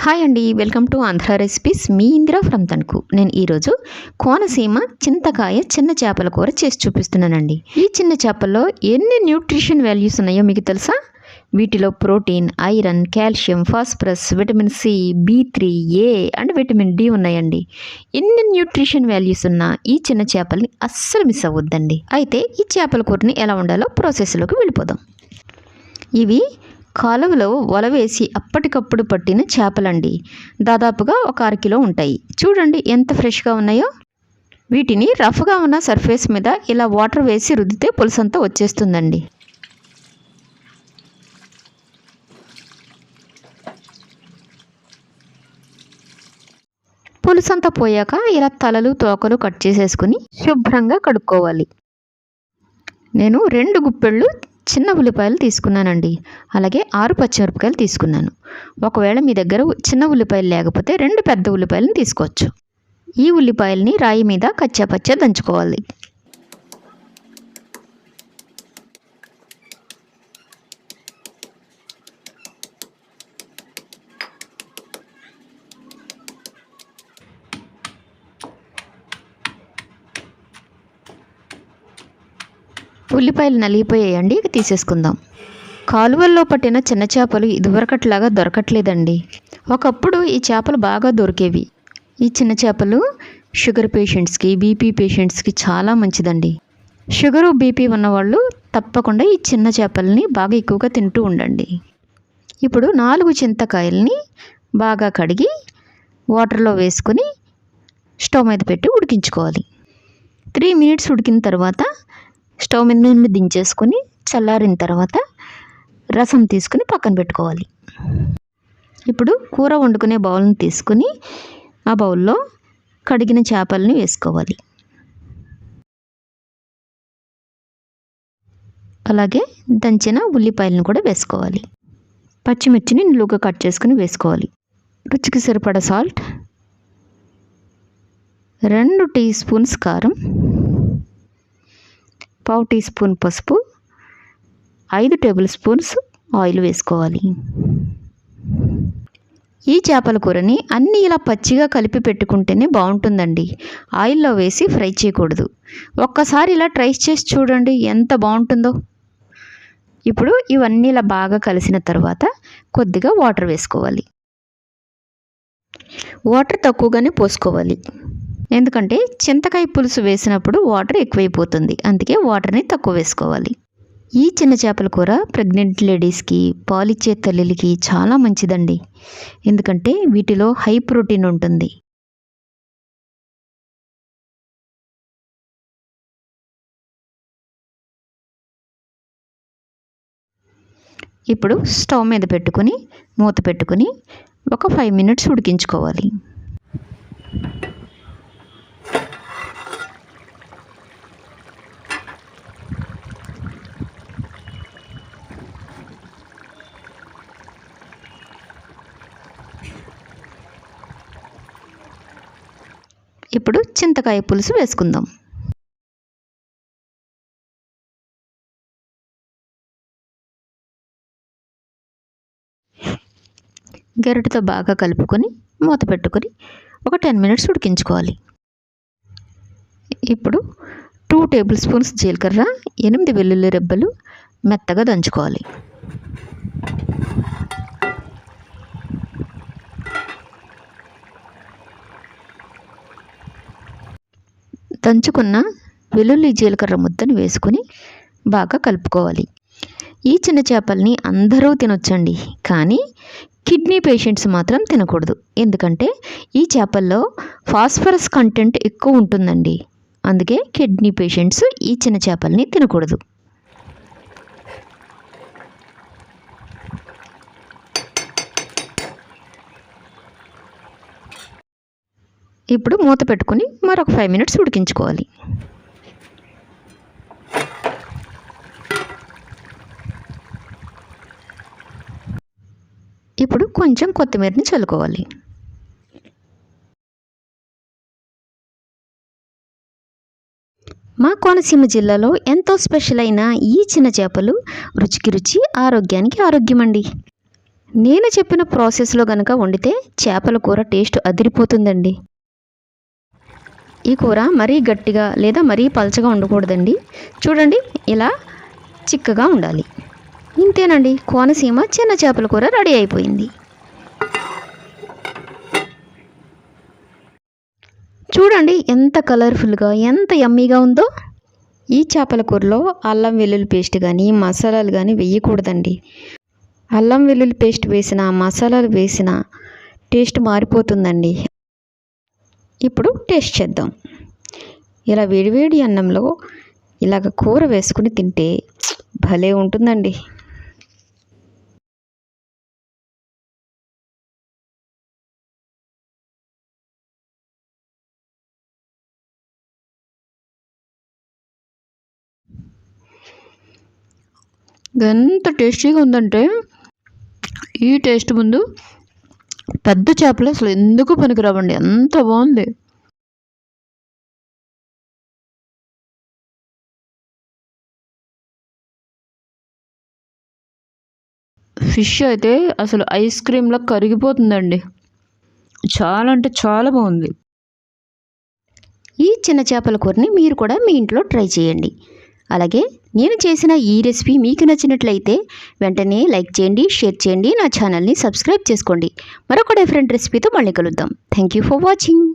Hi అండి, welcome to Andhra recipes. Me Indira from Tanuku. నేను ఈరోజు కోనసీమ చింతకాయ చిన్న చేపల కూర చేసి చూపిస్తున్నానండి. ఈ చిన్న చేపల్లో ఎన్ని న్యూట్రిషన్ వాల్యూస్ ఉన్నాయో మీకు తెలుసా? వీటిలో protein, iron, calcium, phosphorus, vitamin C, B3, A and vitamin D ఉన్నాయండి. ఎన్ని న్యూట్రిషన్ వాల్యూస్ ఉన్నా ఈ చిన్న చేపల్ని అస్సలు మిస్ అవ్వద్దండి. అయితే ఈ చేపల కూరని ఎలా వండాలో ప్రాసెస్లోకి వెళ్ళిపోదాం. ఇవి కాలువలో వల వేసి అప్పటికప్పుడు పట్టిన చేపలండి. దాదాపుగా ఒక అరకిలో ఉంటాయి. చూడండి ఎంత ఫ్రెష్గా ఉన్నాయో. వీటిని రఫ్గా ఉన్న సర్ఫేస్ మీద ఇలా వాటర్ వేసి రుద్దితే పులుసంతా వచ్చేస్తుందండి. పులుసంతా పోయాక ఇలా తలలు తోకలు కట్ చేసేసుకుని శుభ్రంగా కడుక్కోవాలి. నేను 2 గుప్పెళ్ళు చిన్న ఉల్లిపాయలు తీసుకున్నానండి. అలాగే 6 పచ్చిమిరపకాయలు తీసుకున్నాను. ఒకవేళ మీ దగ్గర చిన్న ఉల్లిపాయలు లేకపోతే 2 పెద్ద ఉల్లిపాయలను తీసుకోవచ్చు. ఈ ఉల్లిపాయల్ని రాయి మీద కచ్చాపచ్చా దంచుకోవాలి. ఉల్లిపాయలు నలిగిపోయాయండి, ఇక తీసేసుకుందాం. కాలువల్లో పట్టిన చిన్న చేపలు ఇదివరకట్లాగా దొరకట్లేదండి. ఒకప్పుడు ఈ చేపలు బాగా దొరికేవి. ఈ చిన్న చేపలు షుగర్ పేషెంట్స్కి, బీపీ పేషెంట్స్కి చాలా మంచిదండి. షుగరు, బీపీ ఉన్నవాళ్ళు తప్పకుండా ఈ చిన్న చేపలని బాగా ఎక్కువగా తింటూ ఉండండి. ఇప్పుడు 4 చింతకాయలని బాగా కడిగి వాటర్లో వేసుకొని స్టవ్ మీద పెట్టి ఉడికించుకోవాలి. 3 మినిట్స్ ఉడికిన తర్వాత స్టవ్ మీద నుండి దించేసుకొని చల్లారిన తర్వాత రసం తీసుకుని పక్కన పెట్టుకోవాలి. ఇప్పుడు కూర వండుకునే బౌల్ని తీసుకుని ఆ బౌల్లో కడిగిన చేపలని వేసుకోవాలి. అలాగే దంచిన ఉల్లిపాయలను కూడా వేసుకోవాలి. పచ్చిమిర్చిని నిలువుగా కట్ చేసుకుని వేసుకోవాలి. రుచికి సరిపడా సాల్ట్, 2 టీ స్పూన్స్ కారం, 1/2 టీ స్పూన్ పసుపు, 5 టేబుల్ స్పూన్స్ ఆయిల్ వేసుకోవాలి. ఈ చేపల కూరని అన్నీ ఇలా పచ్చిగా కలిపి పెట్టుకుంటేనే బాగుంటుందండి. ఆయిల్లో వేసి ఫ్రై చేయకూడదు. ఒక్కసారి ఇలా ట్రై చేసి చూడండి, ఎంత బాగుంటుందో. ఇప్పుడు ఇవన్నీ ఇలా బాగా కలిసిన తర్వాత కొద్దిగా వాటర్ వేసుకోవాలి. వాటర్ తక్కువగానే పోసుకోవాలి. ఎందుకంటే చింతకాయ పులుసు వేసినప్పుడు వాటర్ ఎక్కువైపోతుంది. అందుకే వాటర్ని తక్కువ వేసుకోవాలి. ఈ చిన్న చేపల కూర ప్రెగ్నెంట్ లేడీస్కి, పాలిచ్చే తల్లులకి చాలా మంచిదండి. ఎందుకంటే వీటిలో హై ప్రోటీన్ ఉంటుంది. ఇప్పుడు స్టవ్ మీద పెట్టుకుని మూత పెట్టుకుని ఒక 5 మినిట్స్ ఉడికించుకోవాలి. ఇప్పుడు చింతకాయ పులుసు వేసుకుందాం. గరిటెతో బాగా కలుపుకొని మూత పెట్టుకొని ఒక 10 మినిట్స్ ఉడికించుకోవాలి. ఇప్పుడు 2 టేబుల్ స్పూన్స్ జీలకర్ర, 8 వెల్లుల్లి రెబ్బలు మెత్తగా దంచుకోవాలి. దంచుకున్న వెల్లుల్లి జీలకర్ర ముద్దను వేసుకుని బాగా కలుపుకోవాలి. ఈ చిన్న చేపల్ని అందరూ తినొచ్చండి, కానీ కిడ్నీ పేషెంట్స్ మాత్రం తినకూడదు. ఎందుకంటే ఈ చేపల్లో ఫాస్ఫరస్ కంటెంట్ ఎక్కువ ఉంటుందండి. అందుకే కిడ్నీ పేషెంట్స్ ఈ చిన్న చేపల్ని తినకూడదు. ఇప్పుడు మూత పెట్టుకుని మరొక 5 మినిట్స్ ఉడికించుకోవాలి. ఇప్పుడు కొంచెం కొత్తిమీరని చల్లుకోవాలి. మా కోనసీమ జిల్లాలో ఎంతో స్పెషల్ అయిన ఈ చిన్న చేపలు రుచికి రుచి, ఆరోగ్యానికి ఆరోగ్యం అండి. నేను చెప్పిన ప్రాసెస్లో కనుక వండితే చేపల కూర టేస్ట్ అదిరిపోతుందండి. ఈ కూర మరీ గట్టిగా లేదా మరీ పలచగా ఉండకూడదండి. చూడండి, ఇలా చిక్కగా ఉండాలి. ఇంతేనండి, కోనసీమ చిన్న చేపల కూర రెడీ అయిపోయింది. చూడండి ఎంత కలర్ఫుల్గా, ఎంత యమ్మీగా ఉందో. ఈ చేపల కూరలో అల్లం వెల్లుల్లి పేస్ట్ కానీ మసాలాలు కానీ వేయకూడదండి. అల్లం వెల్లుల్లి పేస్ట్ వేసిన, మసాలాలు వేసిన టేస్ట్ మారిపోతుందండి. ఇప్పుడు టేస్ట్ చేద్దాం. ఇలా వేడివేడి అన్నంలో ఇలాగ కూర వేసుకుని తింటే భలే ఉంటుందండి. ఎంత టేస్టీగా ఉందంటే ఈ టేస్ట్ ముందు పెద్ద చేపలు అసలు ఎందుకు పనికిరావండి, అంత బాగుంది. ఫిష్ అయితే అసలు ఐస్ క్రీమ్లా కరిగిపోతుందండి. చాలా అంటే చాలా బాగుంది. ఈ చిన్న చేపల కూరని మీరు కూడా మీ ఇంట్లో ట్రై చేయండి. అలాగే నేను చేసిన ఈ రెసిపీ మీకు నచ్చినట్లయితే వెంటనే లైక్ చేయండి, షేర్ చేయండి, నా ఛానల్ని సబ్స్క్రైబ్ చేసుకోండి. మరొక డిఫరెంట్ రెసిపీతో మళ్ళీ కలుద్దాం. Thank you for watching.